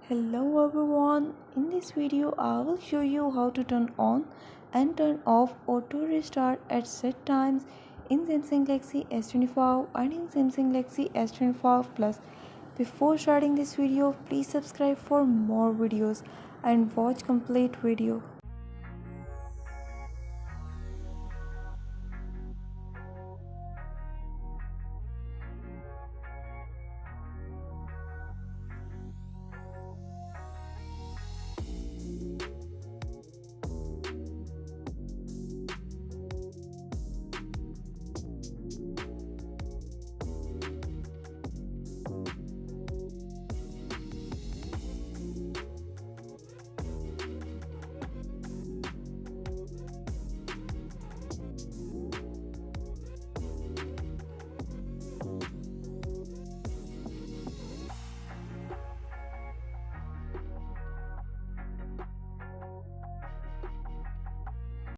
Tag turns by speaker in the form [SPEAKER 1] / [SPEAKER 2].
[SPEAKER 1] Hello everyone, in this video I will show you how to turn on and turn off auto restart at set times in Samsung Galaxy S25 and in Samsung Galaxy S25 Plus. Before starting this video, please subscribe for more videos and watch complete video.